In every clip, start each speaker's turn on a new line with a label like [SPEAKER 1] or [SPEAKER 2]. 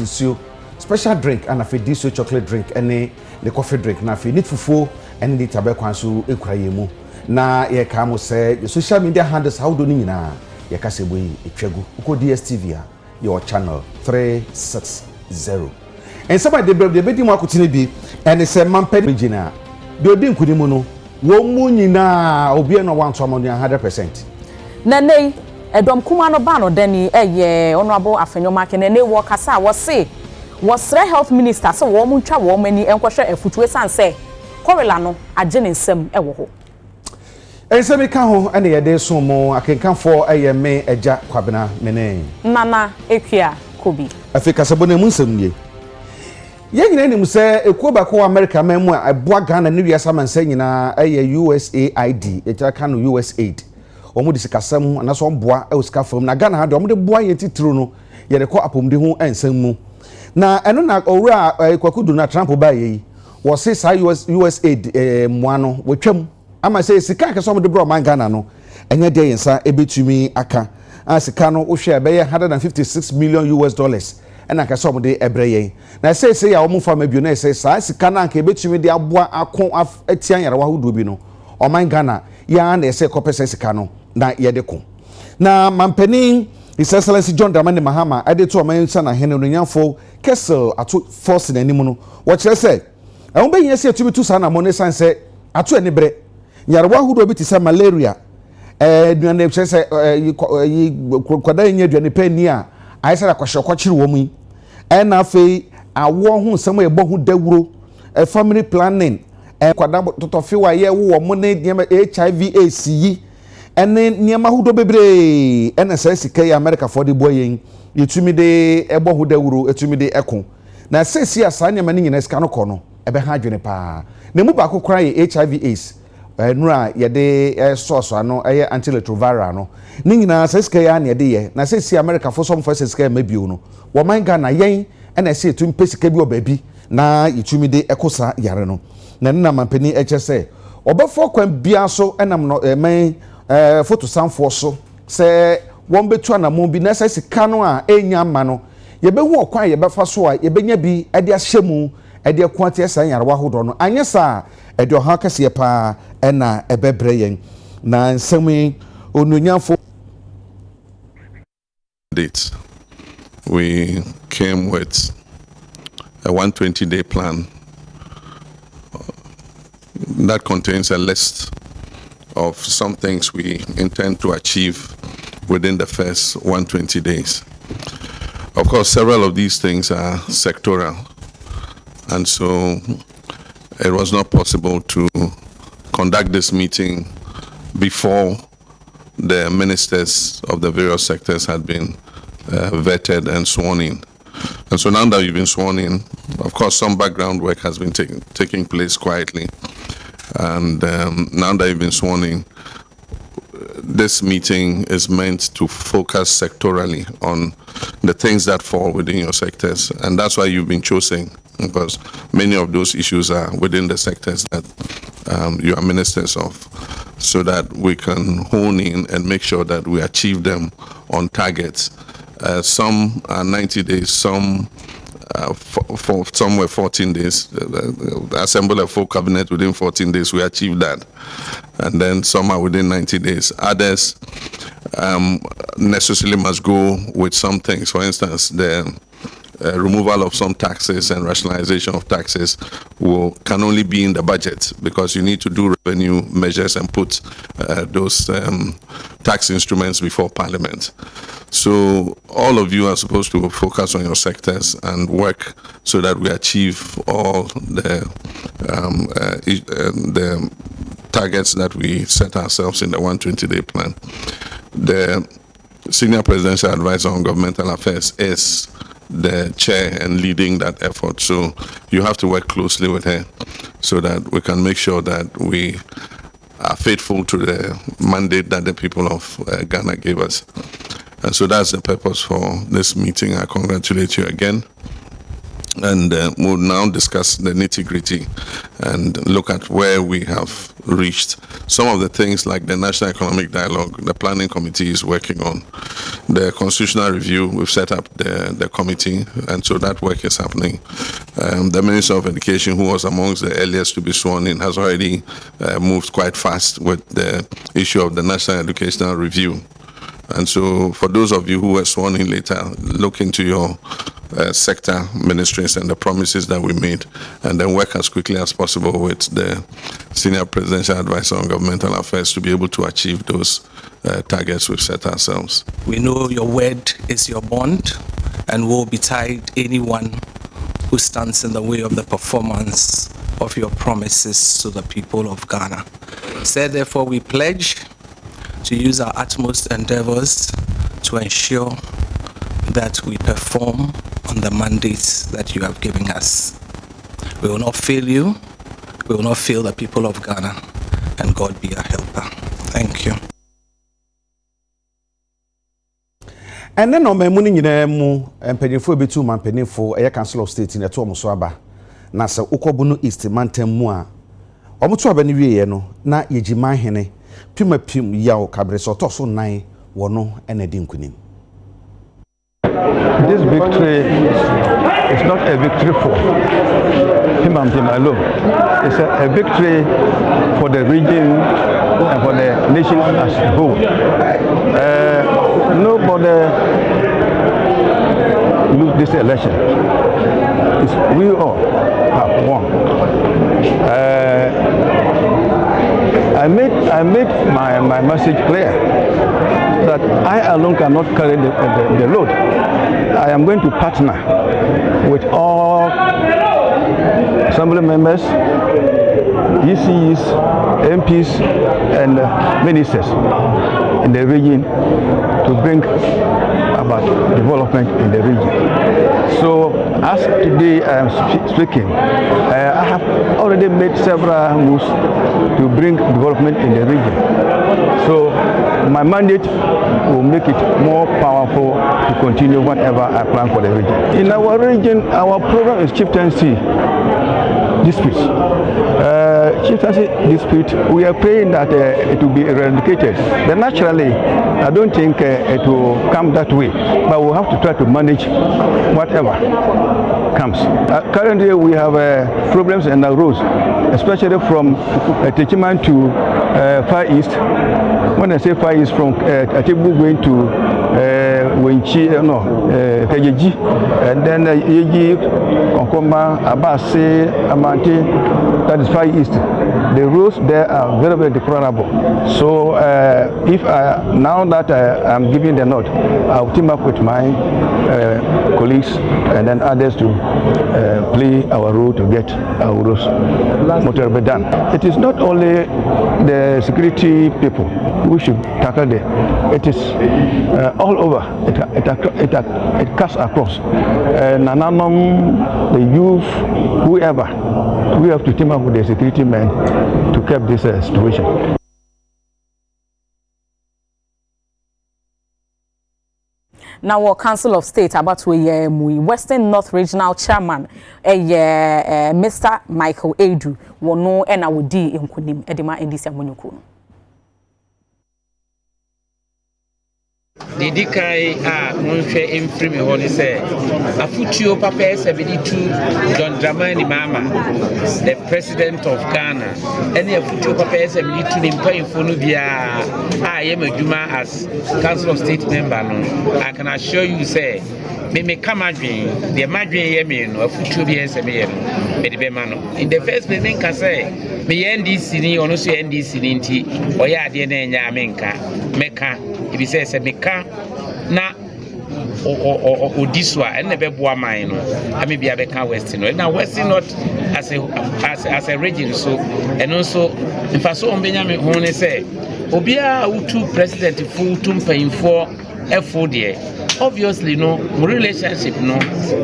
[SPEAKER 1] nsuo special drink and afi diesel chocolate drink ene the coffee drink na afi need fufu ene the tabekwan so ekura yemu na ye ka mo say the social media handles how do ni nyina ye ka se boyi etwagu uko DSTV a your channel 360 and somebody the bedi mu akotine bi ene say mampedi regional de odi nkunimu no wo mu nyina obi no wan to mo 100%.
[SPEAKER 2] na nei edom kuma no ba no dani honorable afenyoma ke ne wo kasa wo se wo sre health minister se wo mu ntwa wo mani enkohwe afutuwe sanse Cholera no agye ne nsam wo ho ensemi
[SPEAKER 1] ka ho ene ye de so mo akenkanfo me eja kwabena mene
[SPEAKER 2] nana ekua kobi
[SPEAKER 1] afika sabo na mu nsam nie ye nyina nim se ekuo ba ko America memu aboa Ghana ne wiasa mansa nyina USAID etira ka no USAID omo de sikasam na so mboa sika fam na Ghana ha de omo de boa ye titiro no ye de ko apomde ho ensam mu na eno na owura kwakudu na Trump ba ye wo se sa USAID moa no wotwam ama se sika ke so omo de bro man Ghana no enye de yensa ebetumi aka sika no wo hwe be $156 million ena ka so omo de ebre yen na se ya omo fa mabio na se sa sika na ka ebetumi de aboa akon atian yare wa hodo bi no o man Ghana ya na se kopese sika no na yede ko na mampani His Excellency John Dramani Mahama ade to oman sa na hene no nyafo Kessel ato force na nimu no wo kire se e be yin se atumi tu sa na mo ne san se ato ani bre nyarewa hudo bi ti se malaria duane kire se kwada nya duane pani a ai se akwahye kwakire wo mu na afei awo hu nsem e bo hu dawuro family planning kwada totofe wa ye wo mo ne HIV AIDS yi ene niema hudo bebre ene say sika ya America for the boy yetumi de ebo hu dawuro etumi de ekon na sesi asa niema ni nyina sika no kɔ no ebe ha adwene pa na mu ba kokora ye HIV AIDS nura ye de source ano eye antiretroviral no ni nyina sika ya na de ye na sesi America for some for sika mabio no wo man Ghana yen ene say etumi pesika bi obabi na yetumi de ekosa yare no na nna mampani HSA obefo kwan bia so enam no photo samfo so se won betu anamon bi na se sika no a enya ma no ye be hu okwan ye befa so a ye benya bi ade ahyemu ade akwante esa nyarwa hodo no anyesa ade oha kase pa na ebebre yen na nsemi onunyafo
[SPEAKER 3] date we came with a 120-day plan that contains a list of some things we intend to achieve within the first 120 days. Of course, several of these things are sectoral, and so it was not possible to conduct this meeting before the ministers of the various sectors had been vetted and sworn in. And so now that you've been sworn in, of course, some background work has been taking place quietly. And now that you've been sworn in, this meeting is meant to focus sectorally on the things that fall within your sectors. And that's why you've been chosen, because many of those issues are within the sectors that you are ministers of, so that we can hone in and make sure that we achieve them on target. Some are 90 days, some for somewhere 14 days, assemble a full cabinet within 14 days, we achieved that. And then some are within 90 days. Others necessarily must go with some things. For instance, the removal of some taxes and rationalization of taxes can only be in the budget, because you need to do revenue measures and put those tax instruments before Parliament. So all of you are supposed to focus on your sectors and work so that we achieve all the targets that we set ourselves in the 120-day plan. The Senior Presidential Advisor on Governmental Affairs is the chair and leading that effort. So you have to work closely with her so that we can make sure that we are faithful to the mandate that the people of Ghana gave us. And so that's the purpose for this meeting. I congratulate you again. And we'll now discuss the nitty-gritty and look at where we have reached. Some of the things like the National Economic Dialogue, the Planning Committee is working on. The Constitutional Review, we've set up the committee, and so that work is happening. The Minister of Education, who was amongst the earliest to be sworn in, has already moved quite fast with the issue of the National Educational Review. And so for those of you who were sworn in later, look into your sector ministries and the promises that we made, and then work as quickly as possible with the Senior Presidential Advisor on Governmental Affairs to be able to achieve those targets we've set ourselves.
[SPEAKER 4] We know your word is your bond, and will be tied anyone who stands in the way of the performance of your promises to the people of Ghana. So therefore we pledge to use our utmost endeavors to ensure that we perform on the mandates that you have given us. We will not fail you, we will not fail the people of Ghana, and God be our helper. Thank you.
[SPEAKER 1] And then on my morning and penny for be 2 man penny for a council of state in a Tom Swaba. Nasa Ukobunu East Mantem Mua. Omutu abani no na yejima hene pima pim yaw kabreso to so nan wono enedi nkunim.
[SPEAKER 5] This victory is not a victory for him and him alone. It's a victory for the region and for the nation as a whole. Nobody lose this election. We all have won. I made my message clear that I alone cannot carry the load. I am going to partner with all assembly members, ECs, MPs, and ministers in the region to bring about development in the region. So as today I am speaking, I have already made several moves to bring development in the region. So my mandate will make it more powerful to continue whatever I plan for the region. In our region, our program is chieftaincy disputes. Chieftaincy dispute, we are praying that it will be eradicated. But naturally, I don't think it will come that way. But we'll have to try to manage whatever comes. Currently, we have problems in the roads, especially from Techiman to Far East. When I say Far East, from Atibu going to Winchi, Kajeji, and then Yeji, Onkoma, Abase, Amante, that is Far East. The roads there are very, very deplorable. So now that I'm giving the nod, I'll team up with my colleagues and then others to play our role to get our roads motorway done. It is not only the security people who should tackle it is all over. It cuts across. Nananum, the youth, whoever. We have to team up with the security men to keep this situation.
[SPEAKER 2] Now, our Council of State about to Western North Regional Chairman, Mr. Michael Edu, will know and I would D in Kunim Edema in this Yamunuku.
[SPEAKER 6] The Dikai Monche Imprime Honey say, a futio papa 72 John Dramani Mama, the president of Ghana, and a futio papa 72 in paying for Nubia. I am a Juma as Council of State member. I can assure you, say, me come again, the Madrid Yemen, or futio BSM, Medibemano. In the first place, I say, me NDC, or no NDC, or Yadian Yamenka, Mecca. If he says meka na odiswa and the beboa mine I may be a beka western now western not as a region so and also in fact so Benjamin Hone say obia utu president full tumpa for FOD obviously no relationship no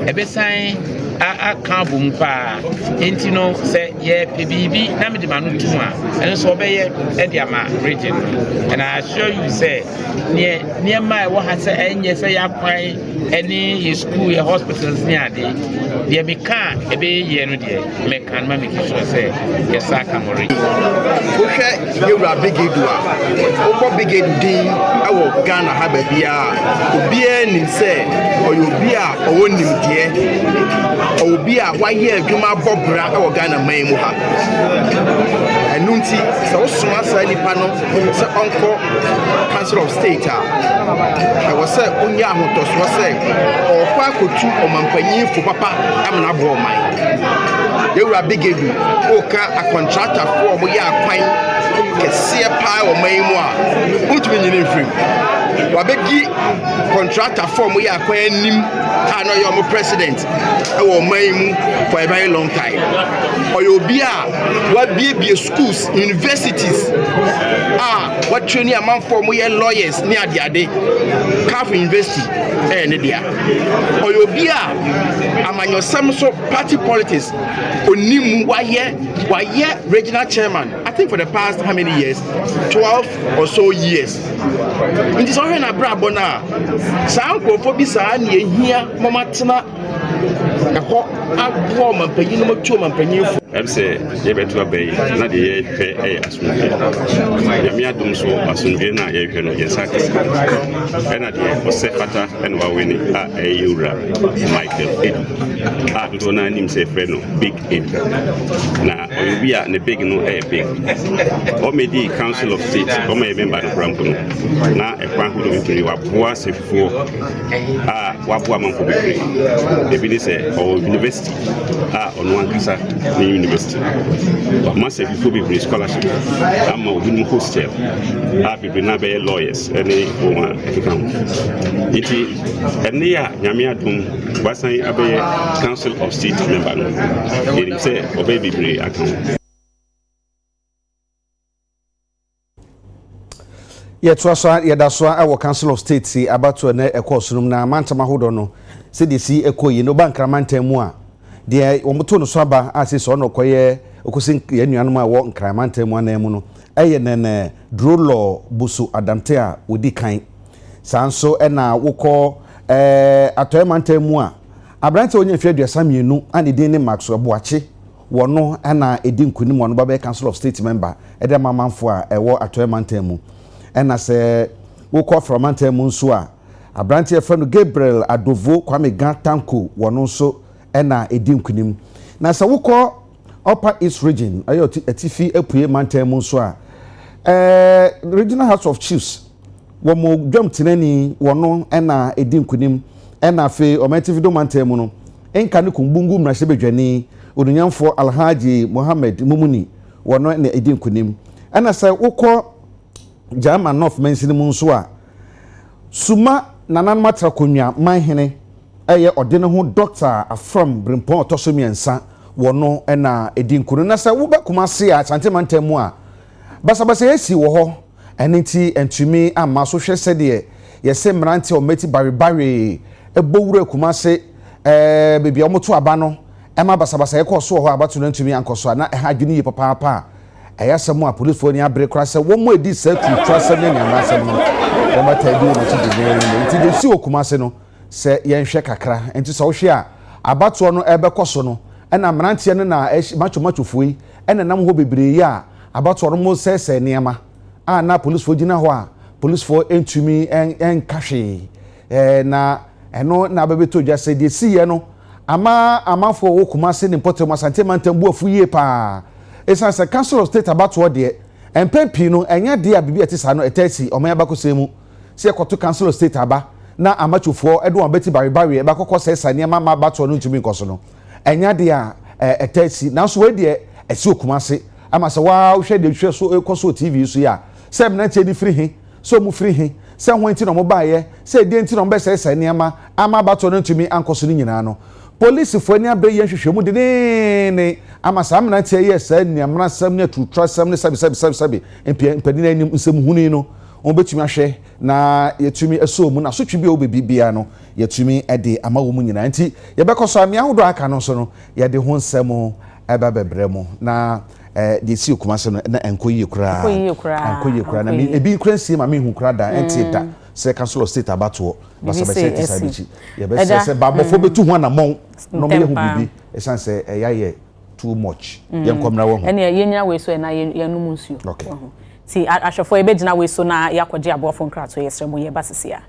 [SPEAKER 6] ebe sign aka bom pa enti no se ye PBB na me de ma no tuma and so obeye e de ama region and I assure you say near my what has enye say ya kwan any school your hospitals near dey they me can e be ye no dey me can ma make sure say yes aka mo region
[SPEAKER 7] wo hwe yewra bigedu a wo bigedu din awo Ghana ha ba bia obi nim say obi a owo nim de obi a waye adwuma bobra awo Ghana man mu ha enunti so suma sa nipa no se onko Council of State I was say onya ahoto so say okwa akotu omampanyin fo papa amna bo man yewra bigedu oka a contractor for mo ya akwan kese pa o man mu a utumi nyine mfiri wabegi contractor form we akwan anim no your president e wo man mu for a very long time oyobi a wabie schools universities what training amount for we lawyers ni ade Calf University ne dia oyobi a amanyosam so party politics onimu waye regional chairman I think for the past how many years 12 or so years it is already na brabo na sa nkofo bi sa na ehia momatena eho abo mampanyin no matuo mampanyin fo
[SPEAKER 8] say ye betu abey na de ye hwe asumdwe yami adum so asumdwe na ye hwe no ye sakes na de o se fata en wa weni yura Michael Edu do na nim se fre no big Edu na obi a ne big no big o medi Council of State o me member no krampo no na ekwan hu do mituri wa boa sefuo wa boa manfo bebre e bi ni se o university ono ankasa ni university massive people scholarship I'm a hostel be na be lawyers any woman iti ene ya nyame adum wasan abe Council of State member no it say obey be account
[SPEAKER 1] yɛtoa yɛdasoa ɛwɔ Council of State si abato na ɛkɔsonum na mantama hodo no se de si ɛkɔyi no bankramantam mu a de omoto no so aba ase so no kɔyɛ okosin yanuanom a wɔ nkramantam mu anam no ɛyɛ nene drolo busu adamte a odi kan sanso ɛna wokɔ atoymantam mu a abrante onye hwe aduasa mienu ane din ne Max Obuachi wono ɛna edi nkunim wono ba Council of State member ɛde mamanfo a ɛwɔ atoymantam mu ɛna sɛ wokɔ framantam mu nso a abrante efra no Gabriel Adovo Kwame Gantanko wono nso ɛna edi nkunim na sɛ wokɔ Upper East Region ayo atifi apue mantam mu nso a Regional House of Chiefs wo mo dwam tenani wono ɛna edi nkunim ɛna fe omatifi do mantam mu no enka ne kumbungu mrahye bedwani odunyamfo Alhaji Mohammed Mumuni wono na edi nkunim ɛna sɛ wokɔ German North Mensin mu nso a Suma nanan matra konwa manhene ɛyɛ ɔde ne ho doctor afram Brimpon otosomiensa wono ɛna edi nkunu na sɛ wobɛkuma se a santemantam mu a basabasa yesi wo ho ɛnenti entumi amma so hwɛ sɛ de yɛsɛ mrante o meti baribari ebowura kuma se bebia omoto aba no ɛma basabasa yɛkɔ so ho abato no entumi ankoso na ɛha adwene yi papa pa ɛyɛ sɛm a police fo ni abre kra sɛ wo mo edi sɛ tu trasɛ ne nyama sɛm no wo mata bi no to de ne nti de si okuma se no sɛ yɛnhwɛ kakra enti sɛ wo hwɛ a abato no ɛbɛkɔ so no ɛna mrantie no na macho fuyi ɛna nam ho bebree ya abato no mo sɛsɛ niema na police fo gina ho a police fo entumi enkahwe na ɛno na abebeto dwa sɛ de siye no amafo wo kuma se ne potem asante mantam bu afu yie pa esan sɛ Council of State abato de empempi no enya de a bibi etisa no etasi oman abakosɛ mu se ekoto Council of State aba na amachofo edo on beti baribari e bakokɔ sɛsɛ niema ma abato no ntumi nkoso no enya de a etasi nanso we de esi okuma se ama sɛ wa hwɛ de hwɛ so ekoso TV so ya sɛ mna tie di free he so mu free he sɛ ho enti no mo baaye sɛ de enti no mbɛ sɛsɛ niema ama abato no ntumi ankoso no nyina no police fo ni abe yen hwehwɛ mu de ne ama sa mna tie ye sɛ niamra sam ne tutra sam ne sabi mpani na nim nsɛm huni no on betumi ahwe na yetumi eso mu na so twi bia obebi bia no yetumi ede ama wo mu nyina nti ye bekoso ami ahodo aka no so no ye de ho nsem eba bebre mu na de si okuma se no na enkoyi kura na me ebi kura nsi ma me hu kura da enti da se council of state abato basa be se tisabichi ye be se babofo betu ho na mon no me hu bibi esan se eya too much yen komra wo ho
[SPEAKER 2] ene ye nyina we so na ye num nsuo
[SPEAKER 1] okay
[SPEAKER 2] ti ahwefo e be gina we so na yakwaje abofo nkrato ye sremo ye basisia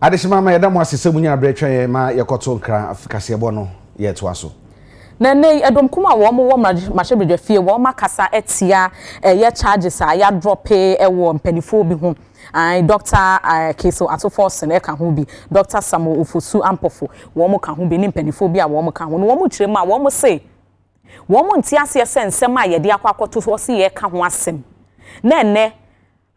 [SPEAKER 1] Adeshima ma yɛda mo asese munya abretwa ma yɛkɔto nkra afikase ebo no yɛto aso.
[SPEAKER 2] Na nei edom kuma wo mo mahye fie wo makasa etia ye charges a ya drop wo mpanifo bi ho. Dr. Keso Atofos na ka ho bi. Dr. Samo Ofosu Ampofo wo mo ka ho bi ni mpanifo bi a wo mo ka ho. No wo mo kyerɛ ma wo mo say wo mo nti ase nsɛm a yɛde akwakoto so se ye ka ho asɛm. Na enne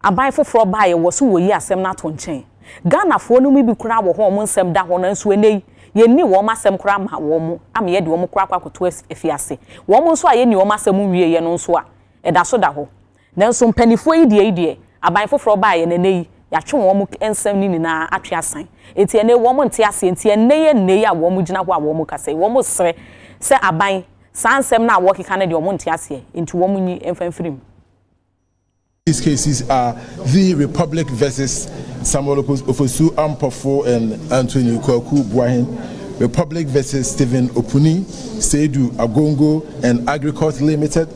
[SPEAKER 2] aban foforo ba ye wo so wo yi asɛm na to nkyɛn. Ghana fo no mi bi kura wo ho mo nsɛm da ho na nso enei ye ni wo masɛm kura ma wo mo am ye de wo mo kura kwakoto afiase wo mo nso a ye ni wo masɛm wie ye no nso a ɛda so da ho na nso mpanifo yi die aban foforo ba ye na nei ya twe wo mo nsɛm ni na atwe asan enti ene wo mo nte ase enti ene a wo mo gina ho a wo mo kasa wo mo sere se aban san nsɛm na wo keka na de wo mo nte ase enti wo mo nyi emfamfirim.
[SPEAKER 9] These cases are the Republic versus Samuel Ofosu Ampofo and Anthony Kwaku Buahin, Republic versus Stephen Opuni, Seidu Agongo, and Agriculture Limited.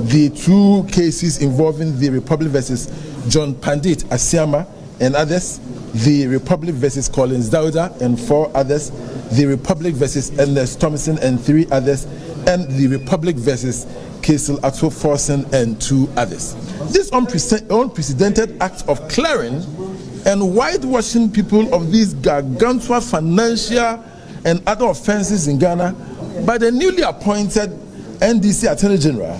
[SPEAKER 9] The 2 cases involving the Republic versus John Pandit Asiama and others, the Republic versus Collins Dauda and 4 others, the Republic versus Ernest Thompson and 3 others, and the Republic versus Kesel Atwoforsen and 2 others. This unprecedented act of clearing and whitewashing people of these gargantuan financial and other offenses in Ghana by the newly appointed NDC Attorney General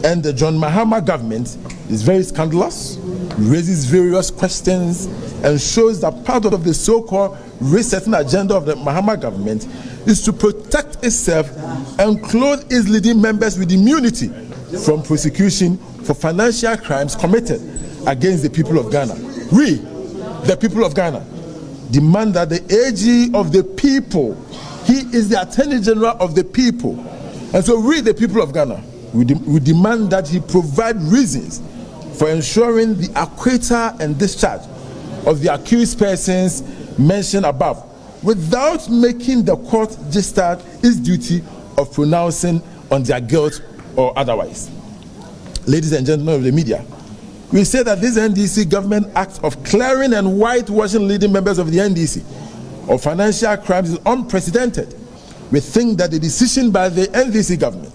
[SPEAKER 9] and the John Mahama government is very scandalous, raises various questions, and shows that part of the so-called resetting agenda of the Mahama government is to protect itself and clothe its leading members with immunity from prosecution for financial crimes committed against the people of Ghana. We, the people of Ghana, demand that the AG of the people, he is the Attorney General of the people. And so we, the people of Ghana, we demand that he provide reasons for ensuring the acquittal and discharge of the accused persons mentioned above, without making the court discharge its duty of pronouncing on their guilt or otherwise. Ladies and gentlemen of the media, we say that this NDC government act of clearing and whitewashing leading members of the NDC of financial crimes is unprecedented. We think that the decision by the NDC government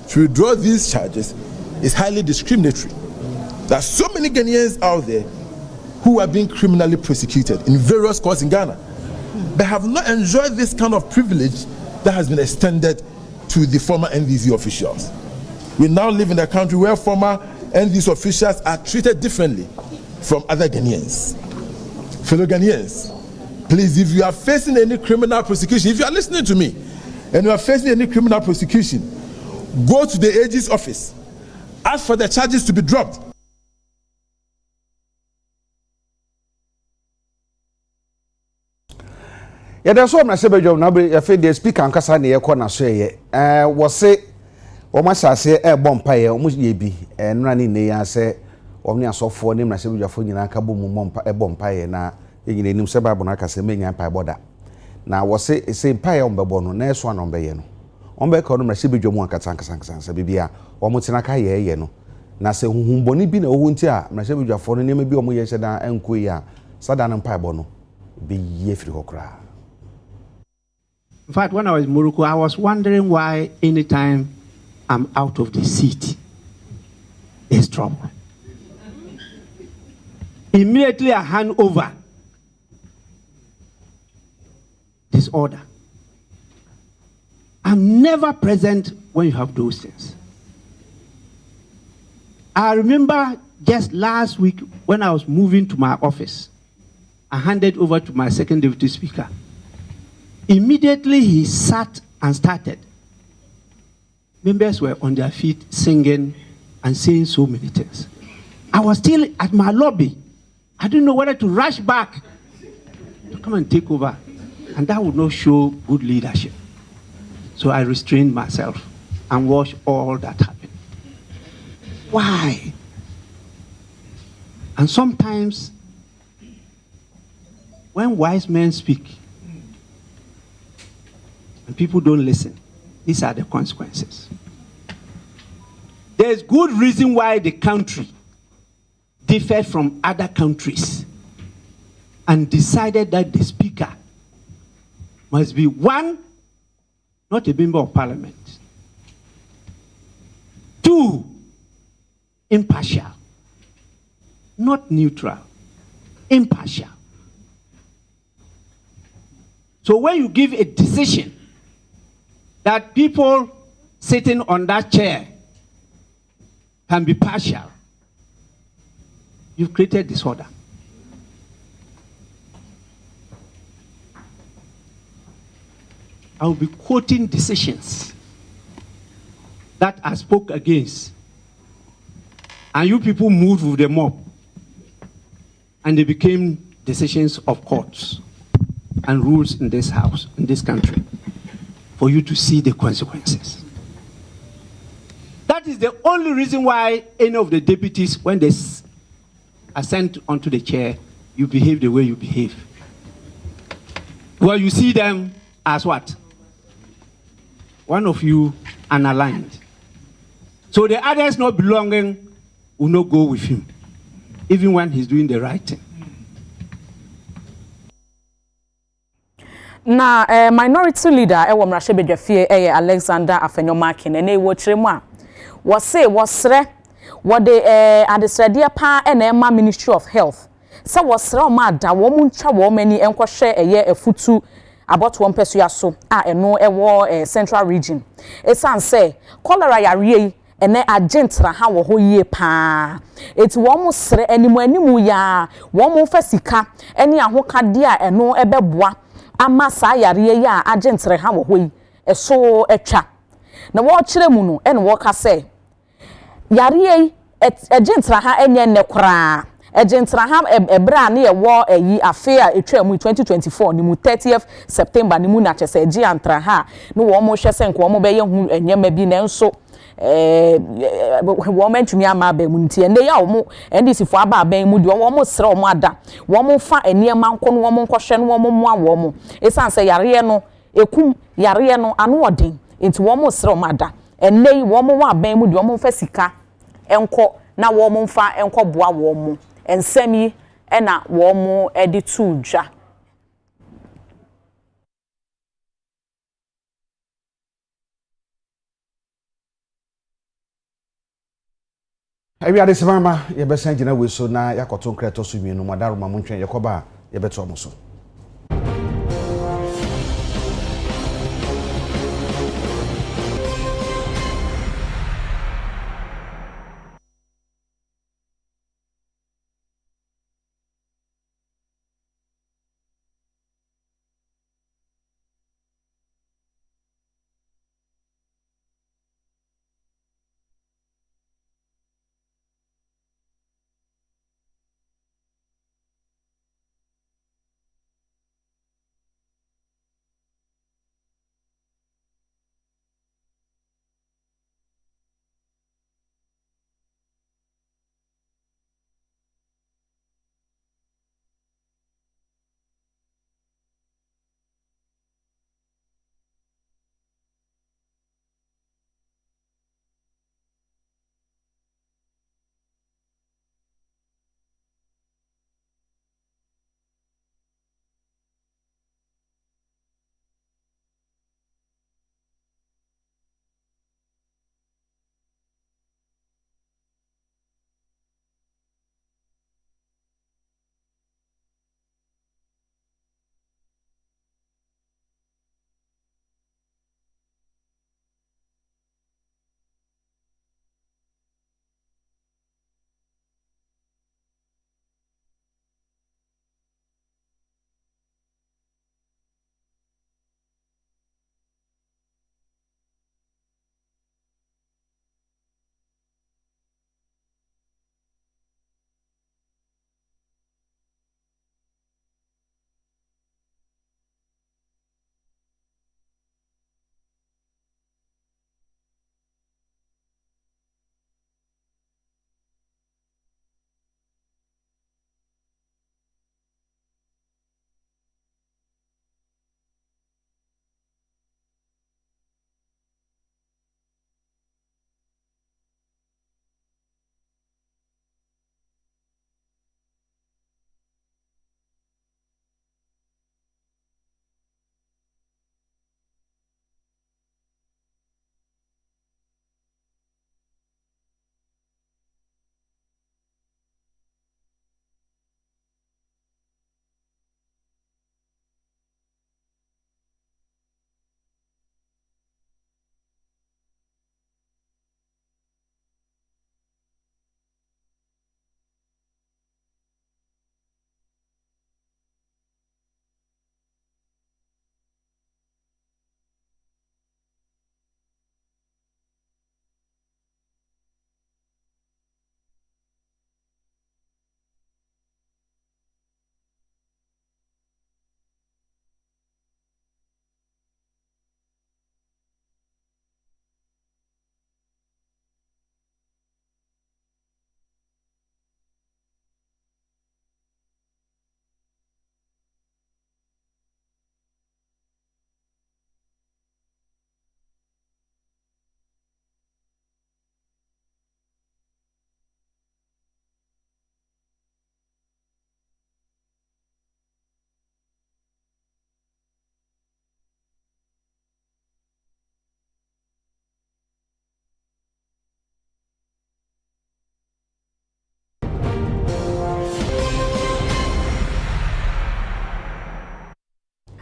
[SPEAKER 9] to withdraw these charges is highly discriminatory. There are so many Ghanaians out there who are being criminally prosecuted in various courts in Ghana. They have not enjoyed this kind of privilege that has been extended to the former NDC officials. We now live in a country where former NDC officials are treated differently from other Ghanaians. Fellow Ghanaians, please, if you are facing any criminal prosecution, if you are listening to me, and you are facing any criminal prosecution, go to the AG's office, ask for the charges to be dropped.
[SPEAKER 1] Yeah, that's what I'm saying. I feel the speaker and Kasa near corner say, was say, or my say, bompire, almost ye be, and running near say, only a soft for name, I say, your phone in a kaboom, a bompire, na, in the new Sababonaka, say, many empire border. Now, was say, pie on Babono, next one on Bayeno. On Becon, my Sibijo Monkatanka, Bibia, or Mutinaka, yeno. Na say, whom Bonnie been a winter, my Sibijo for the name of Biomo Yesada and Quia, Sadan and Piebono, be ye free cry.
[SPEAKER 10] In fact, when I was in Morocco, I was wondering why anytime I'm out of the seat, there's trouble. Immediately I hand over this order. I'm never present when you have those things. I remember just last week when I was moving to my office, I handed over to my second deputy speaker. Immediately he sat and started. Members were on their feet singing and saying so many things. I was still at my lobby. I didn't know whether to rush back to come and take over. And that would not show good leadership. So I restrained myself and watched all that happen. Why? And sometimes when wise men speak, and people don't listen, these are the consequences. There's good reason why the country differed from other countries and decided that the speaker must be one, not a member of parliament. Two, impartial, not neutral, impartial. So when you give a decision that people sitting on that chair can be partial, you've created disorder. I will be quoting decisions that I spoke against, and you people moved with the mob, and they became decisions of courts and rules in this house, in this country, for you to see the consequences. That is the only reason why any of the deputies, when they are sent onto the chair, you behave the way you behave. Well, you see them as what? One of you unaligned. So the others not belonging will not go with him, even when he's doing the right thing.
[SPEAKER 2] Na minority leader ewo mrashebedwafie Alexander Afenyomakin ene wo kiremu a wo se wo sre wo de adesrade pa na ema Ministry of Health se wo sre o ma da wo mu ntwa wo mani enkohwe afutu about one person yaso eno ewo central region esan say cholera yare ene agentra ha wo ho yie pa eti wo mu sre animu ya wo mu fasika ene ahokade a eno ebeboa ama sa yare ya agentre ha wo ho yi eso etwa na wo kire mu no ene wo ka say yare agentra ha enye ne kora agentra ha ebra na ye wo ayi afia etwa mu 2024 ni mu 30th September ni mu na chese agi antra ha no wo mo hwese nko wo mo be ye hu enyema bi na nso wo mentumi ama ba mu ntie ne ya wo mo ndc fo aba ban mu de wo mo sre wo mo ada wo mo fa eniema nko no wo mo nkohwe no wo mo moa wo mo esanse yare no ekum yare no ano odin enti wo mo sre wo mo ada ennei wo mo wa ban mu de wo mo fa sika enko na wo mo fa enko boa wo mo ensemi ena wo mo edi tuja
[SPEAKER 1] Ebi ade semama ye besan gina we so na yakoto nkreto so mienu madaroma mu ntwen yakoba ye beto mo so.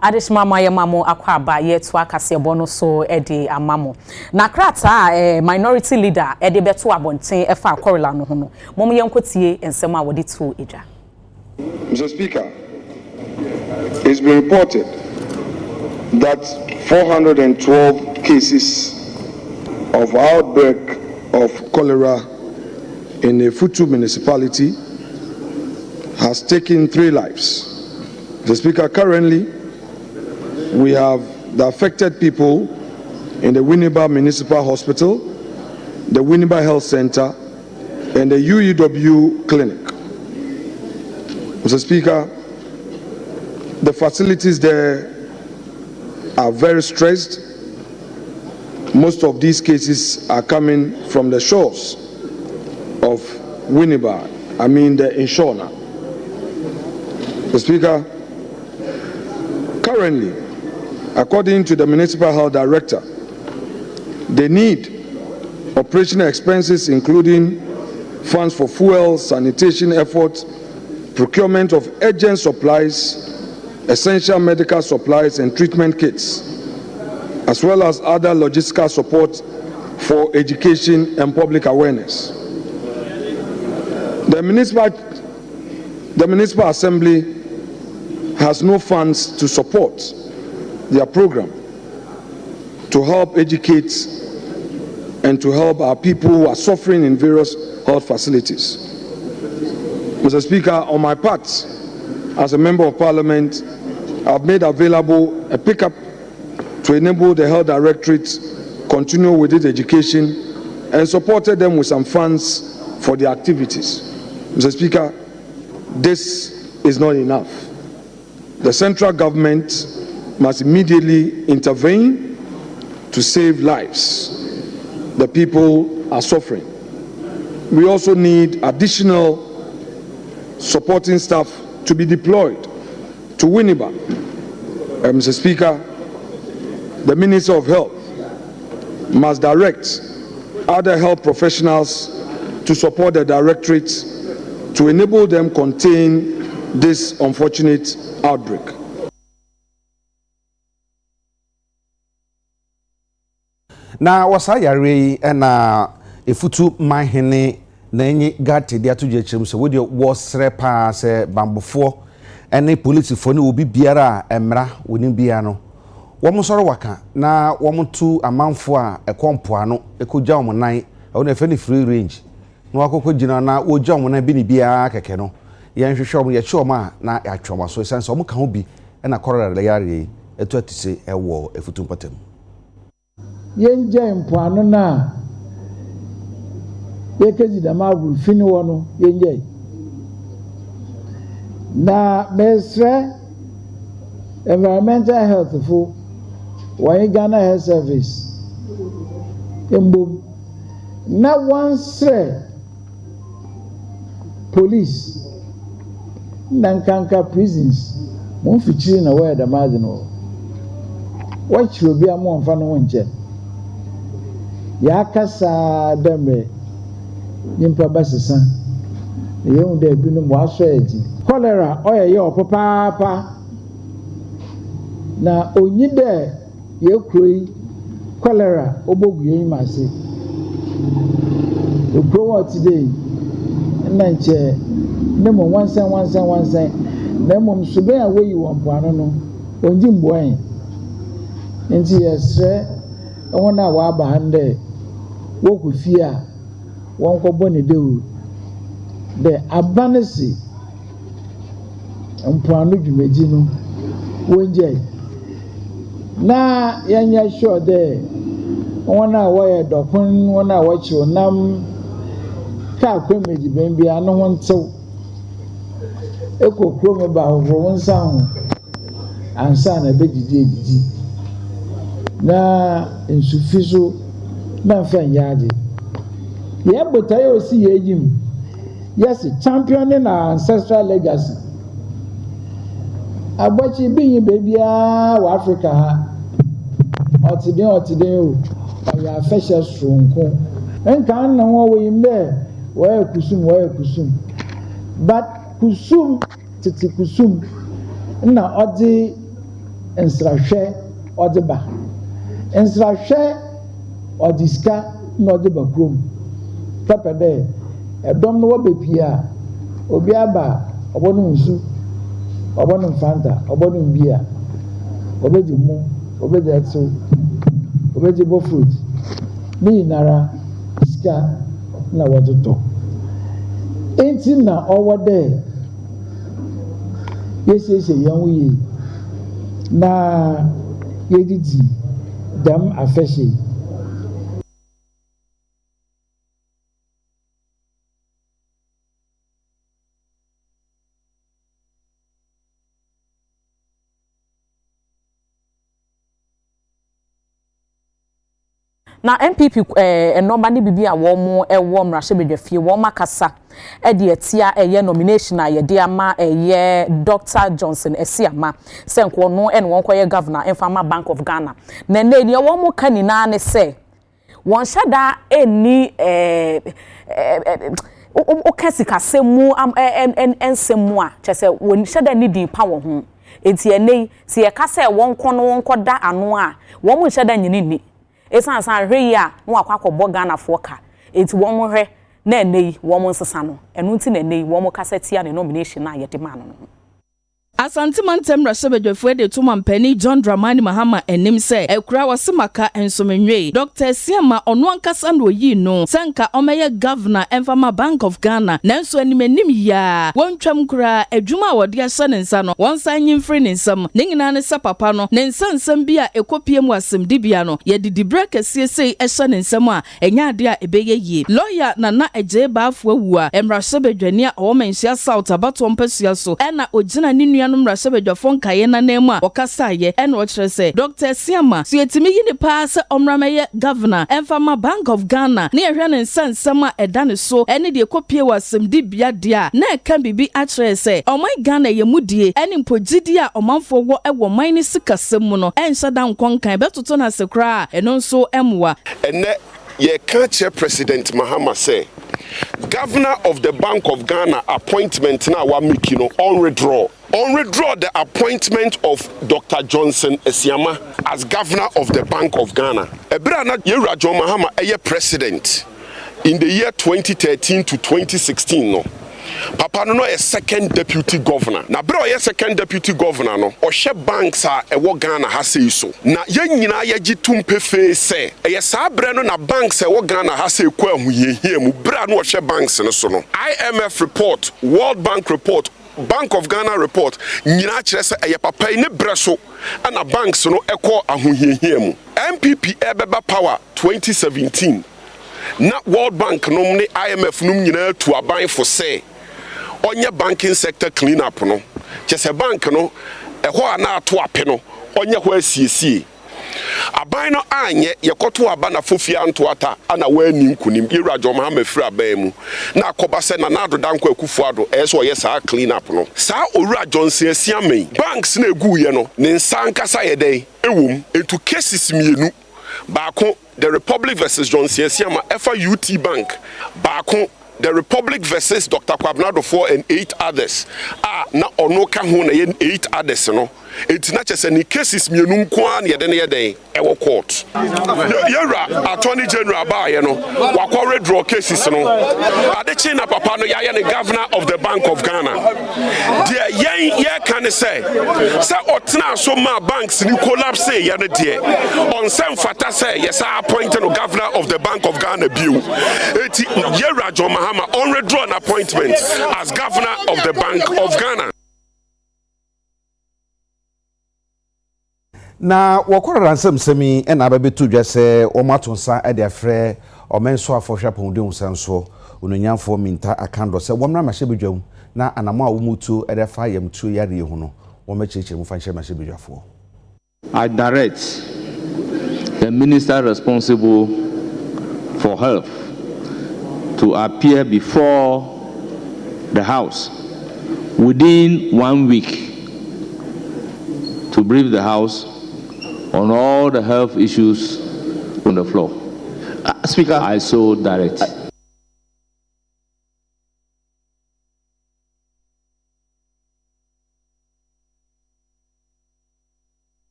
[SPEAKER 2] Adishma maye mamo akwaba yetu akase bono so ede amamo. Na krata minority leader ede beto abonten efa Cholera no ho no. Mom yenkotie ensem a wodi to eja.
[SPEAKER 11] Mr. Speaker, it's been reported that 412 cases of outbreak of cholera in a Futu municipality has taken 3 lives. Mr. Speaker, currently we have the affected people in the Winneba Municipal Hospital, the Winneba Health Center, and the UEW Clinic. Mr. Speaker, the facilities there are very stressed. Most of these cases are coming from the shores of Winneba, the Inshona. Mr. Speaker, currently, according to the Municipal Health Director, they need operational expenses including funds for fuel, sanitation efforts, procurement of urgent supplies, essential medical supplies and treatment kits, as well as other logistical support for education and public awareness. The Municipal Assembly has no funds to support their program to help educate and to help our people who are suffering in various health facilities. Mr. Speaker, on my part, as a Member of Parliament, I've made available a pickup to enable the Health Directorate continue with its education and supported them with some funds for their activities. Mr. Speaker, this is not enough. The central government must immediately intervene to save lives. The people are suffering. We also need additional supporting staff to be deployed to Winneba. Mr. Speaker, the Minister of Health must direct other health professionals to support the directorate to enable them contain this unfortunate outbreak.
[SPEAKER 1] Na wasayare na efutu mahene na enyi gate dia to jechim so we wosre pa se bambofo ene politifo ne obi biara emra woni bia no wo soro waka na wo tu amanfo a ekompo ano ekogya wo nan wo na fe ni free range no akoko gina na wo gya wo nan bi ni bia keke no yen hwehwe wo ye che ma na ya twoma so sense wo ka ho bi na Cholera yare eto atise ewo efutu mpatam
[SPEAKER 12] yenje mpoano na yekezi da magu fini wono yenje na mesre environmental health fu wani Ghana Health Service embo na wansre police nankanka prisons mo fichiri na where da mazi no wachiro bia mo mfa no nche ya kasa dembe nimpa basesa yehu da binu mo aso edi Cholera oyeye opapa na onyi de ye kroi Cholera obogu yin mase the pro today na nche nemo wansan nemo sube a we yi won poano no onji mboan nti yesre wona wa ba hande woku fia won ko boni dewu de abanesi mpoano dwumeji no wonje na yanya sure de wona wa ye dokun wona wa chi onam ka kwemeji bembi ano ho ntew ekokro me ba ho wonsa ho ansa na bedidi na insufiso na fan yaade ye botaye osi yejim yes champion na ancestral legacy agbachi biyin bebia wa Africa ha otiden o ya fashion stronko enka na wo we mbe wa kusum but kusum titi kusum na odi nsrahwɛ ɔde ba nsrahwɛ ɔde sika na ɔde ba kurom pɛpɛ dɛ ɛdɔm no wɔbɛ pii a obi aba ɔbɔ no nsu ɔbɔ no fanta ɔbɔ no bia ɔbɛgye mu ɔbɛgye ɛtso ɔbɛgye bɔ fruit ne nyinara sika na wɔde tɔ enti na ɔwɔ dɛ yɛsiesie yɛn ho yie na yɛdidi dɛm afɛhyɛ
[SPEAKER 2] na MPP enoma ne bibi a wo mo ewo mrahye bedwafie wo makasa e de atia eye nomination a ye de ama eye Dr. Johnson Esiama senko no ene won koye governor Enfama Bank of Ghana na ne ne wo mo kanina ne se won hyada eni o kasika semu ensemu a chese won hyada ni din pa wo ho enti ene se ye kasa e won ko no won koda ano a wo mo hyada nyini ni esan hwe ya no akwakobo Ghana foka enti wo mo hwe na enei wo mo nsesa no enu nti na enei wo mo kasetia ne nomination na yede ma no
[SPEAKER 13] Asante mantem rasebedwefo de to mampani John Dramani Mahama enim se ekura wasemaka ensomenwe Dr. Siama ono ankasa no yi no senka omeye governor Enfama Bank of Ghana nanso animanim ya wontwam kura adwuma wode ahye ne nsa no wonsan nyimfri ne nsam ne nyina ne se papa no ne nsansam bi a ekopie mu asemdibia no ye didi brake siesei ehye ne nsam a enya ade a ebeye yi lawyer na eje baafo awu a emrasebedwane a o menhia South abato mpasua so ena ogina ne Rasebedwafo nkaye na nemu a okasaye ene o kire se Dr. Siama so yetimi yi ne pa se omrameye governor Enfama Bank of Ghana ne ehwe ne nsansam a edane so ene de kopie wasemdi bia de a na eka bibi a kire se omai Ghana ye mudie ene mpogidi a omanfo wo ewo man ne sikasem mu no enhyada nkonkan betoto na sekra eno nso emwa
[SPEAKER 14] ene ye ka che President Mahama say Governor of the Bank of Ghana appointment na wa make on withdraw the appointment of Dr. Johnson Esiama as Governor of the Bank of Ghana. Ebra na Yewura John Mahama eye president in the year 2013 to 2016 no. Papa no a second deputy governor. Na bro ye second deputy governor no. Ohye banks a ewo Ghana ha sei so. Na ye nyina ye gitum pefe se. Eye sa bre no na banks ewo Ghana ha sei kwa ahuyehie mu bra no ohye banks no so no. IMF report, World Bank report, Bank of Ghana report nyina kire se eye papa ne bre so na banks no ekọ ahuyehie mu. MPP ebeba power 2017. Na World Bank no ne IMF no nyina tu aban for say onye banking sector clean up no chese bank no eho ana ato ape no onye ho asiesie aban no anye yekoto aba na fofia nto ata ana wani nkunim Yewura John Mahama firi aban mu na akoba se na nado danko akufuado eso ye sa clean up no sa Owura Johnson Esiama banks na egu ye no ne nsankasa ye den ewum etu cases mienu baako the Republic versus Johnson Esiama efa UT Bank baako the Republic versus Dr. Kwabnado 4 and 8 others. Na ono ka ho na 8 others no. Enti na chese ni cases mienu nko an ye de ne den ewo court. Yewura Attorney General ba ye no. Wakọ withdraw cases no. Adechi na papa no ya ne governor of the Bank of Ghana. De yen ye kan say otena so ma banks ni collapse ye ne de. On sem fata say yes appointed no governor of the Bank of Ghana biu. Eti Yewura John Mahama on withdraw an appointment as governor of the Bank of Ghana.
[SPEAKER 1] Na wakora ransam semi ena ababetu dwese omatonsa e de afre omenso afohwa pondwe unsanso ononyamfo minta akando se womra mahye bedwam na anamo a womutu e de fa yamtu yare hu no womacheche mu fanhye mahye bedwafo.
[SPEAKER 15] I direct the minister responsible for health to appear before the House within 1 week to brief the House on all the health issues on the floor. Speaker, I so direct.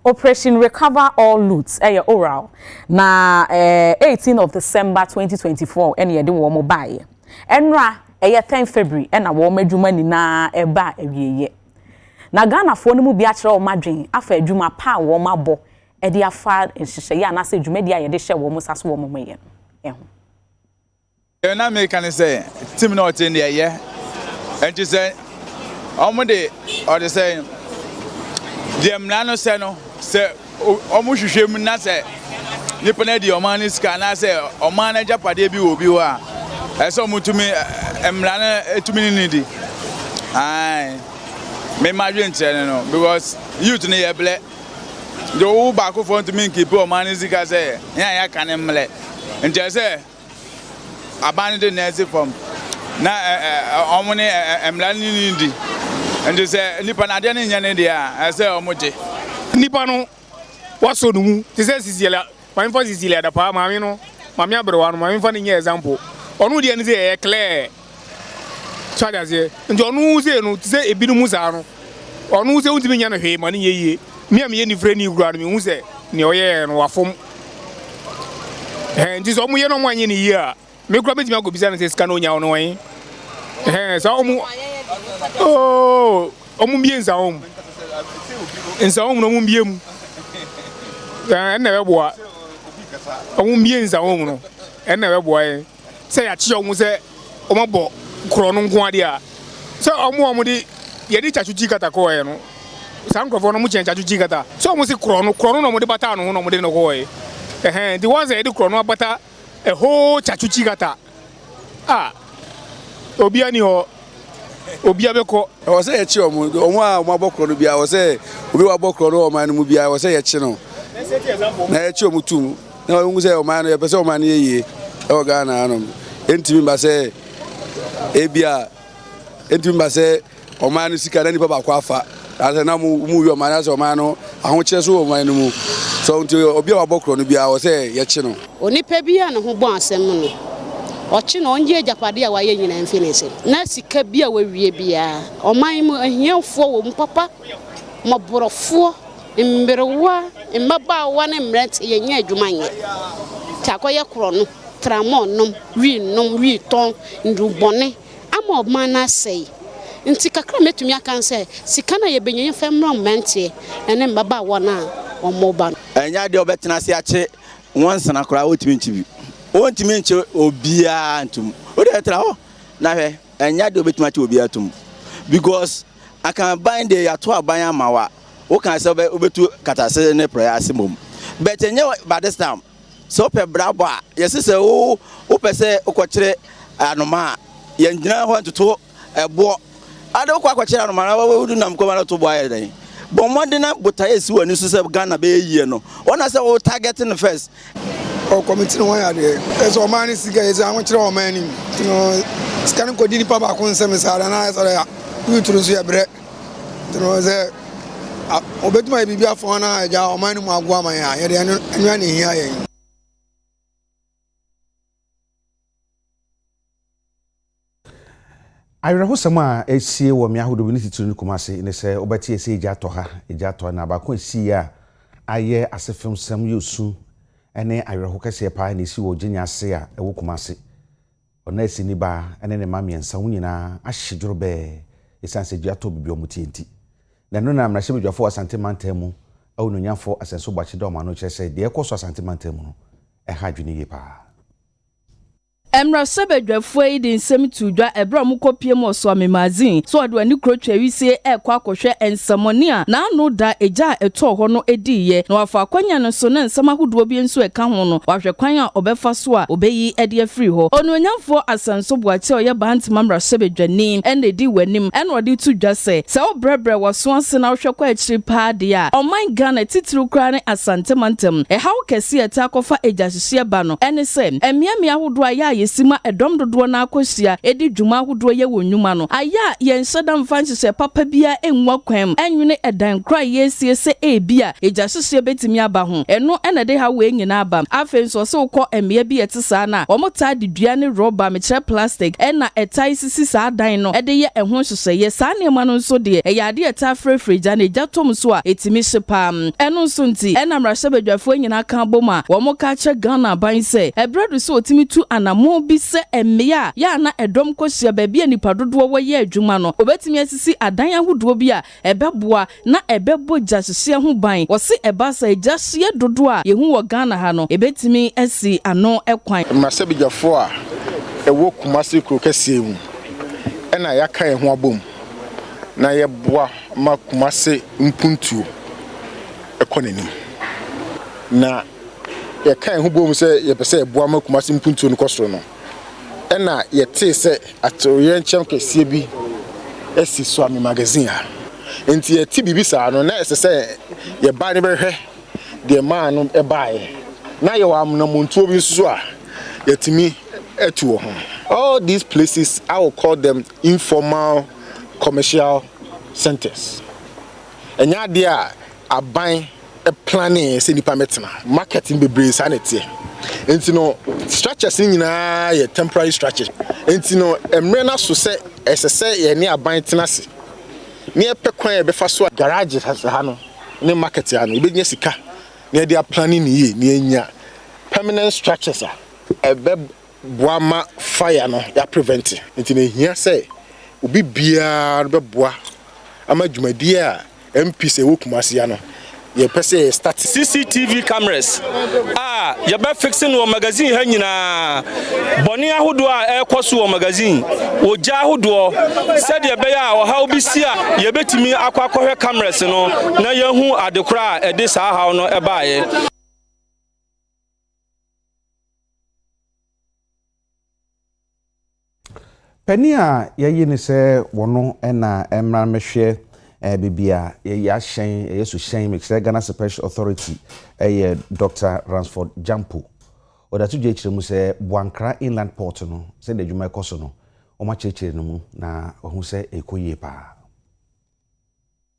[SPEAKER 2] Operation Recover All Loots oral na 18 of December 2024 ene de wo mo bae enra 10 February na wo madwuma ni na eba awieye na Ghana fo no mu bi a kire wo madwen afa adwuma pa wo mabo de afa nhihye ya na se adwuma dia ye de hye wo mo saso wo mo meye
[SPEAKER 16] na me kan say team na otin de ye and you say omode or they say dem na no say no say omo hwehwem na say nipa na di omani ska na say omana japade bi obi wa eso mutumi emra na etumi ni di ai me imagine tell no because youth na ye ble do ba ko fo ntumi keep omani ska say ya kan emle nje say abani de nezi from na omuni emla ni di and say nipa na de ne nya ne dia say omoje
[SPEAKER 17] nipa no waso no mu te say sisiela man for sisiela da pa maami no maami abrewa no maami fa ne nya example onu de ne say e clear charge say nti onu say no te say ebi no mu sa no onu say untimi nya no hwe ma ne yeye mi am ye ni frɛ ni gura no mi hu say ne oye no wafom nti so mu ye no mu anye ni ye a me kura betimi agobisa na say scan onya ono wan so omu omu bie nsa omu no omu bie mu na we boa omu bie nsa omu no na we boa say ya chi omu say omabo kro no nko ade a say omu de ye di chachuchi kata ko ye no san krofo no mu chen chachuchi kata so omu say kro no no mu de bata no mu de no ko ye the ones that di kro no bata a whole chachuchi kata obia ni ho obia beko
[SPEAKER 18] o se ye chi omu a omu abokro no bia o se obi wa bokro no o man mu bia o se ye chi no na ye chi omu tum na o ngu se o man ye pese o man ye ye e Ghana no entimi ba se ebia entimi ba se o man sika na ni pa ba kwa afa ase na mu yo man ase o man no aho kire so o man no mu so nti obi wa bokro no bia o se ye chi no
[SPEAKER 19] oni pa bia no ho bon asem no ochi no onje japade a waye nyina mfinese na sika bia wawie bia oman mu ahiafo wo mpapa moborofo mberewa mbabawa ne mrent ye nya adwuma nye takoye kro no tramonom wi ton ndubone ama oman na sei nti kakra metumi aka nse sika na ye benyen femro mentie ene mbabawa na omoba
[SPEAKER 20] enya de obetena se ache wonsana kra otimi nchibi ontimi nche obia antum o de tra ho na hwe enya de obetuma che obia atum because I can bind the yato aban amawa o kan se obetu katase ne prayer asimom but enya by this time so pe brabo a yesi se o pese okokire anoma ye ngina ho ntoto ebo ade okokire anoma na wudu nam ko na to bo aye den but modern buta esi wani so se Ghana be yie no ona se o targeting first
[SPEAKER 21] o committee no ya de eso man siga ezi awon kire o man ni no scan ko dini pa ba ko nsem sara na so ya yuturu so ya bre no ze obetuma e bibia fo na aja o man mu agwa man ya ye de anu na hia ye
[SPEAKER 1] ayreho sama esie wo me ahodo ni tituru ni kumase ne se obeti ese eja to na ba ko esie a aye asefem sam yosu ene ayreho kase pa na esi wo ginya ase a ewo kumase ona esi ni ba ene ne mame ensa wunyina ahyedworo be esanse dua to bibi omutienti na no na amrahye bedwafo asante mantemu awuno nyafo asenso gbache do ma no kyerese de ekoso asante mantemu no ha dwene ye pa
[SPEAKER 13] Emra sebedwafo yi de nsem tudwa ebra mu kopiem oso amemazin so ode ani krotwa wisie ekwa akohwe ensamoni a na anu da eja eto ho no ediye na wafa akwanya no so na nsam ahodo bi enso eka ho no wahwe kwan a obefa so a obeyi ede afiri ho ononyamfo asanso boache oye bantima mra sebedwani ene di wanim ene ode tudwa se obrebre waso ase na hwe kwa akiri pa de a oman Ghana titiri kra ne asante mantem hawo kese eta akofa eja hihye ba no ene se emiamia ahodo a ya yesima edom dodo na akosia edi dwuma ahodo ye wonwuma no aya ye nhyeda mfa nhyehyɛ papa bia enwa kwam enwene edan kra yesie se ebia eja hyehye betimi aba ho eno ena de ha we nyina aba afen so se ukọ emia bi etisa na omota de dua ne rubber mechre plastic ena etai sisi sa dan no ede ye ehon hyehye ye sa ne ma no nso de eyade eta frefreja na eja tom so a etimi hyepam eno nso nti ena mrahye badwafo nyina kan boma wo ka che Ghana ban se ebredu so otimi tu anamo bi se emia ya na edom kohyia ba bia nipa dodo wo ye adwuma no obetimi asisi adan ahodo bi a ebeboa na ebebo gyahyehyɛ ho ban wo se ebasa gyahyehyɛ dodo a yehu wo Ghana ha no ebetimi asi ano ekwan
[SPEAKER 9] mrahye badwafo a ewo kumase kro kɛseɛ mu ɛna yaka ho abom na yɛboa ma kumase mpuntuo ɛkɔnani na yɛka ho bom sɛ yɛpɛ yɛboa ma kumase mpuntuo no kɔsoro no ɛna yɛte sɛ atoyɛ nkyɛm kɛseɛ bi asi so ame magazine ha enti yɛte bibi saa no na ɛsɛ sɛ yɛba ne bɛhwɛ deɛ maa no ɛbaeɛ na yɛwɔ amonamontuo bi nso a yɛtumi atu ho. All these places, I will call them informal commercial centers. And yeah, they are buying a planning, say marketing be brave sanity. And you know, structures in temporary structures. And you know, a so say, as I say, near buying tenancy. Near Pequan, before garages has a hano, near marketing, business car, near they are planning near permanent structures. A boama fire no ya prevent nti na hia say obi bia be boa ama dwumadi a MP se wokumase ya no ye pese start
[SPEAKER 3] CCTV cameras ye be fixing no magazine ha nyina boni ahodo a ekoso wo magazine oja ahodo said ye be ya o ha obi si a ye betimi akwakohwe cameras no na yehu adekora a ede saa ha no ebaaye.
[SPEAKER 1] Penia ye ni se wono na emra mehwe bibia ye ahyen yesu hyen me Ghana Special Authority Dr. Ransford Jampo odatu je kire mu se Buankra Inland Port no se de dwuma ekoso no o ma kire no mu na ohu se ekoyie pa.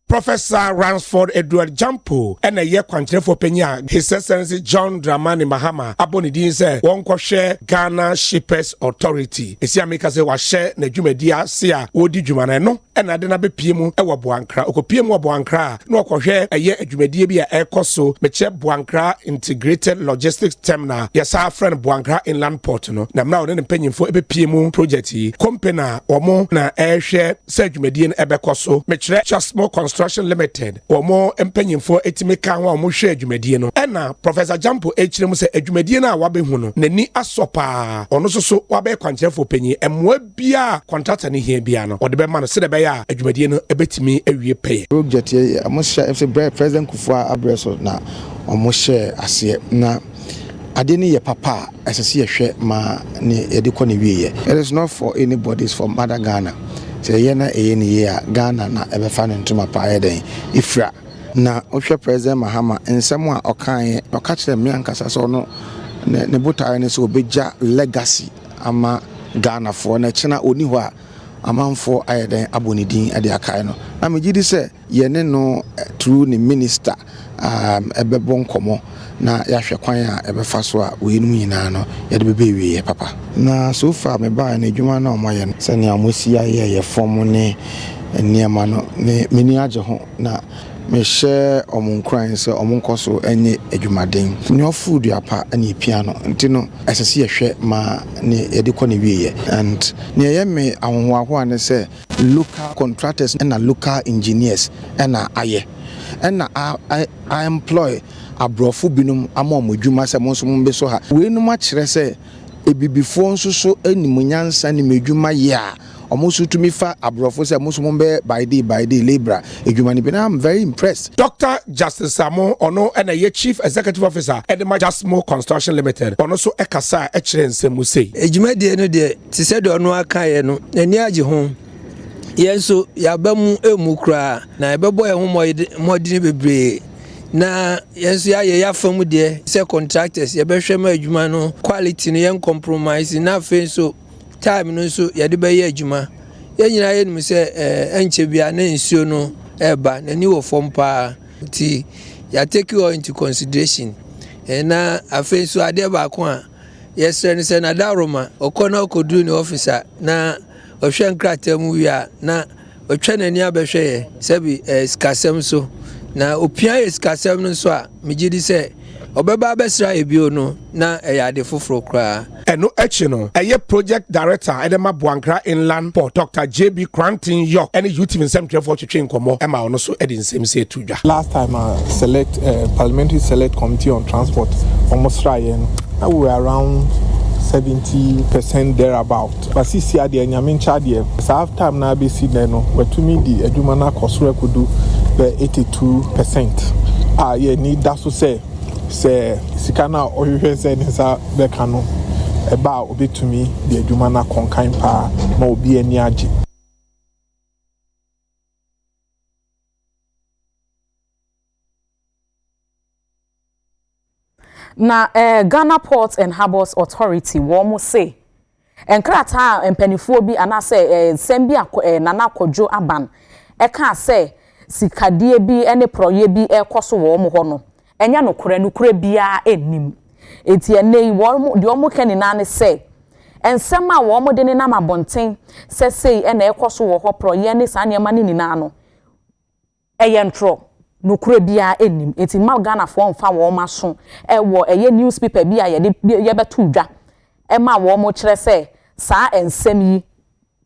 [SPEAKER 17] Professor Ransford Edward Jampo and a year country for Penya, His Excellency John Dramani Mahama, Abonidin say, one share Ghana Shippers Authority. Isia make us a share Nejumedia, Sia, Odi Jumaneno, and Adena be Piemu, Ewa Buankra, Oko Piemu Buankra, no share a year Jumedia Air Coso, Meche Buankra Integrated Logistics Terminal, Yasa friend Buankra Inland Port, no, now then opinion for Ebe Piemu project, Compena, or more na air share, Serjumedian Ebecoso, Meche just more Construction Limited or more empenyin for etimeka wa mo hwe adwumadie no ena Professor Jampo echire mu se adwumadie na wabe hu no nani asopa ono so wabe kwankyere for penyi emwa bia contractor ne hia bia no ode be ma no se de be ya adwumadie no ebetimi awie pay
[SPEAKER 22] project ye amosha FC President Kufuor Abreso na omoshe ase na ade ne ye papa asese ye hwe ma ne yede kɔ ne wie ye. It is not for anybody, it's for Mother Ghana. Yena year Ghana na ebefa ntuma pa eden ifra na ohwe President Mahama ensem a okan oka kire me ankasa so no ne botare ne so obeja legacy ama Ghana for na china oni ho a amanfo ayeden abonidin ade akai no na megidi se yene no through ni minister ebebo nkomo na yahwe kwan a ebefa so a oyenum nyina no yede bebe wie papa na so far me ba na adwuma na omoye se ne amosi aye ye form ne niema no me meni age ho na me share omunkran se omunkoso enye adwumaden nyo food apa ane piano ntino asese yehwe ma ne yede kɔ ne wie and ne yeme ahonhoaho ane se local contractors and local engineers and aye and I employ abrofo binum amom adwuma se monso mbe so ha we no ma kire se ebibifo nso so animunyansa ne medwuma ye a omoso tumi fa abrofo se monso mbe by day labor adwuma ne bi na I'm very impressed.
[SPEAKER 17] Dr. Justice Samo ono and a Chief Executive Officer Edema Jasmo Construction Limited ono so ekasa e kire nsemu sei
[SPEAKER 23] adwuma de no de ti se de ono aka ye no ani age ho yenso yabamu emu kra na ebebo ye ho modini bebre na yenso ya fam de say contractors ye behwe ma adwuma no quality no yen compromise na fe so time no so ye de be ye adwuma ye nyina ye nim say enche bia na nsuo no eba na ni wo fom pa ti ya take you into consideration na afen so ade ba ko a yes say na daroma okona okodu ni officer na ohwe nkrata mu wi na otwa nani abehwe ye sabi skasem so na opia skasem no so a megidi say obeba besra ebio no na eyade foforo kra
[SPEAKER 4] eno echi no eye project director edema Buankra Inland Port Dr. JB Cranton York any youth in Central for twetwe nkomo ema ono so edin sem say tudwa.
[SPEAKER 5] Last time Parliamentary Select Committee on Transport almost trying we were around 70% thereabout. But this year the Nyamin Chadie half time na be see no we to me the eduma na kosure could do the 82%. Yeah need that to say sikana ohwehwe say nsa beka no eba obetumi the eduma na konkan pa ma obi ani age.
[SPEAKER 2] Na Ghana Ports and Harbours Authority wo say enkrata empanifuo bi anase sembi nana kodwo aban ka say sikadie bi ene proye bi ekoso wo ho no enya nokure bia enim eti enei wo de omo kanina ne say ensem a wo mo de ne na mabonten sei ena ekoso wo ho proye ne sanema ne nina no eyentro nokure bia enim eti ma Ghana fo mfa wo maso ewo eye newspaper bia ye betu dwa ma wo mo kire say saa ensem yi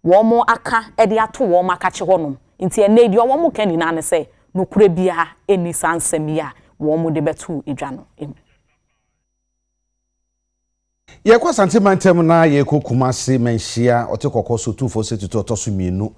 [SPEAKER 2] wo mo aka de ato wo maka che honom nti ene di wo mo kanina ne say nokure bia eni sansem ya wo mo de betu edwa no
[SPEAKER 1] ye kwa santimantem na ye kokuma se menhia otekokko so 2472 otoso mienu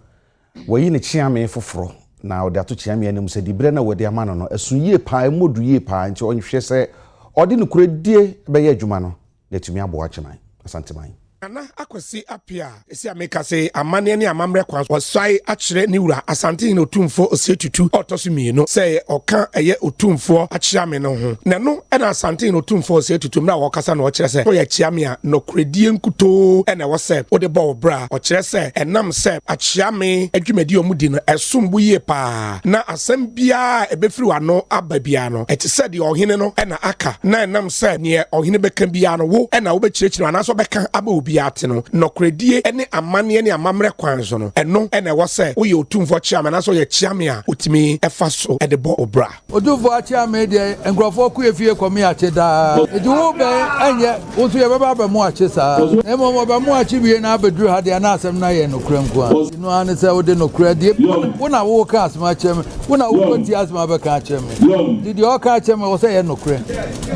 [SPEAKER 1] wayi ne chiame foforo na ode ato chiame anem se dibre na wode amano no asu yie pa emodu yie pa nti onhwe se ode ne kuredie be ye adwuma no letumi abo acheman asanteman
[SPEAKER 4] Ana akwasi apia esi ameka se amane ne amamre kwan wasai akire ni wura asante ne otumfo osetutu otoso mienu se oka eye otumfo achiame no ho na no na asante ne otumfo osetutu na wokasa na okire se ya chiame a no kredie nkuto na wo se ode bo bra okire se enam se achiame adwumadi omudi no esombu ye pa na asem bia ebefiri wano ababia no eti se de ohene no na aka na enam se ne ohene beka bia no wo na wo be chirechiru anaso beka aba biatino no kredie ene amane ne amamre kwanzo no eno ene wo se wo ye otumfo chiame na so ye chiame a otimi efa so e de bo obra
[SPEAKER 6] otumfo chiame de enkrofo ku efie komi ache da eji wo be enye wo so ye baba ba mu ache sa e mo ba mu ache wie na abedru ha de na asem na ye no kranku a no ane se wo de no kredie wo na wo ka asema chiame wo na wo konti asema ba ka chiame did o ka chiame wo se ye no kre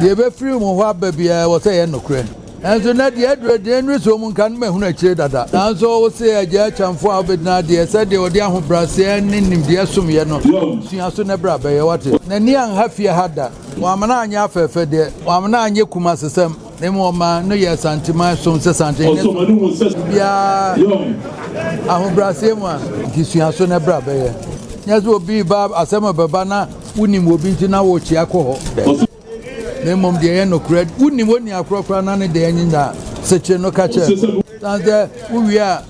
[SPEAKER 6] de be free mo ho ababia wo se ye no kre enso na de adrede nriso mu kan ma hunu akire dada nanso wo se agya chamfo a obedina de se de odi ahobrase ne nimde som ye no sua so na bra ba ye wate na ni an hafie hada wa amana anya afefe de wa amana anya kuma sesem ne mo ma no ye santima som se santene bia ahobrase mu a sua so na bra ba ye nyazo obi ba asema baba na unim obi ntina wo chi akọ ho nemom de no cred woni woni akrokra na ne de anyinda seche no kache tande wi a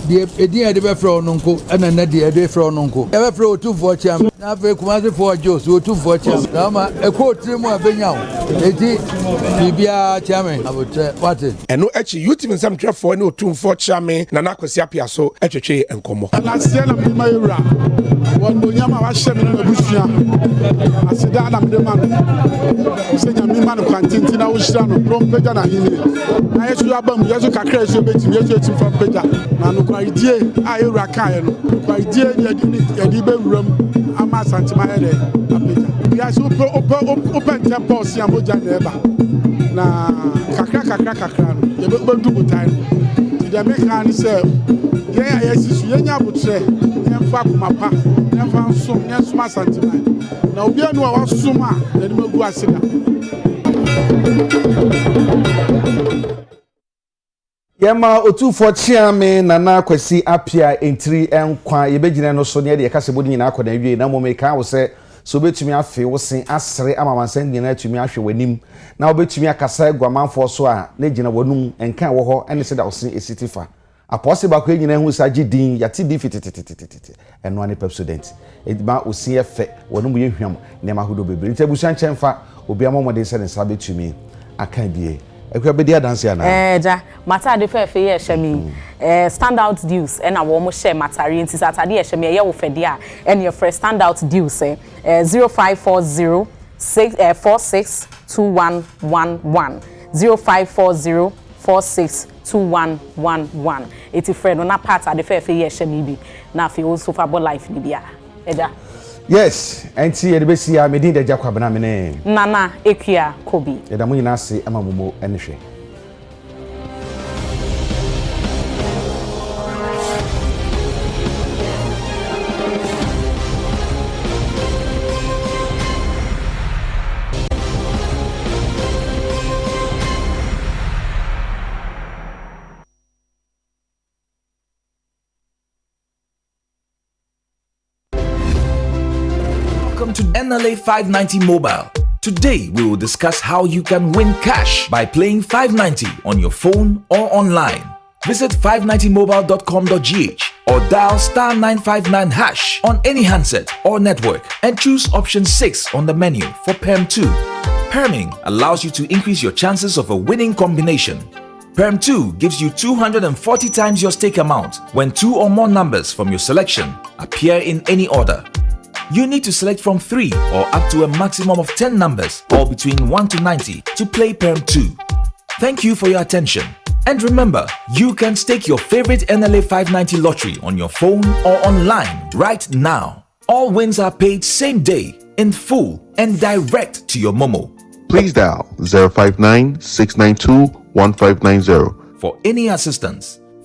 [SPEAKER 6] de edin ade be fro no nko ana na de ade fro no nko e be fro otufo chiam na fe kumase fo jos otufo chiam dama e ko trimu abenya o eti bibia chiame abotre wate
[SPEAKER 4] eno echi youth in some trafo ne otumfo chiame na nakwasi apia so etwetwe enkomo
[SPEAKER 24] alasia na mi mayura won nyama wa hye me na busua asida na me ma senya mi ma no kwantinti na wo hira no rompeja na hini na yesu abam yesu kakra yesu betimi yesu etimfa peja na no kwaidie ayura kae no kwaidie yedi be wuram ama santima here apeja ya so open temple si amoja na eba na kakra no ye be du butai ti de me kan se ye ya yesisu ye nya butre emfa kumapa emfa nso ensuma santima na obi anu a wasoma na ni magu asida
[SPEAKER 1] Yema otufo chiame nana kwasi apia entri enkwa yebegina no so ne de yakase bodi nyina akoda wie na momeka wo se so betumi afe wo sen asere amamansan nyina atumi ahwe w'anim na obetumi akasa aguamanfo so a na gina wonum enkan wo ho ene se da wo sen esitifa apose ba ko nyina hu sa gidin yate di fitititititi eno ane president edima osin efe wonum ye hwam ne ma hodo bebre ntabusan chenfa obi amomode se ne sa betumi akan bie ekwa bedi adanse ana
[SPEAKER 2] ja mata de fe ye hwemi standout dues and our mo share matari nti satade ye hwemi ye wo fede a and your first standout dues 0540 462111 0540 462111 eti friend na part ade fe ye hwemi bi na fe also for life ni bia eja
[SPEAKER 1] yes enti ye de besi a medin de jakwa bana mene
[SPEAKER 2] nana ekua kobi
[SPEAKER 1] eda mo nyina se amamumo ene hwe.
[SPEAKER 7] To NLA 590 Mobile. Today we will discuss how you can win cash by playing 590 on your phone or online. Visit 590mobile.com.gh or dial *959# on any handset or network and choose option 6 on the menu for PERM 2. PERMing allows you to increase your chances of a winning combination. PERM 2 gives you 240 times your stake amount when 2 or more numbers from your selection appear in any order. You need to select from 3 or up to a maximum of 10 numbers, or between 1 to 90, to play PERM 2. Thank you for your attention. And remember, you can stake your favorite NLA 590 lottery on your phone or online right now. All wins are paid same day, in full, and direct to your Momo.
[SPEAKER 8] Please dial 059 692 1590
[SPEAKER 7] for any assistance.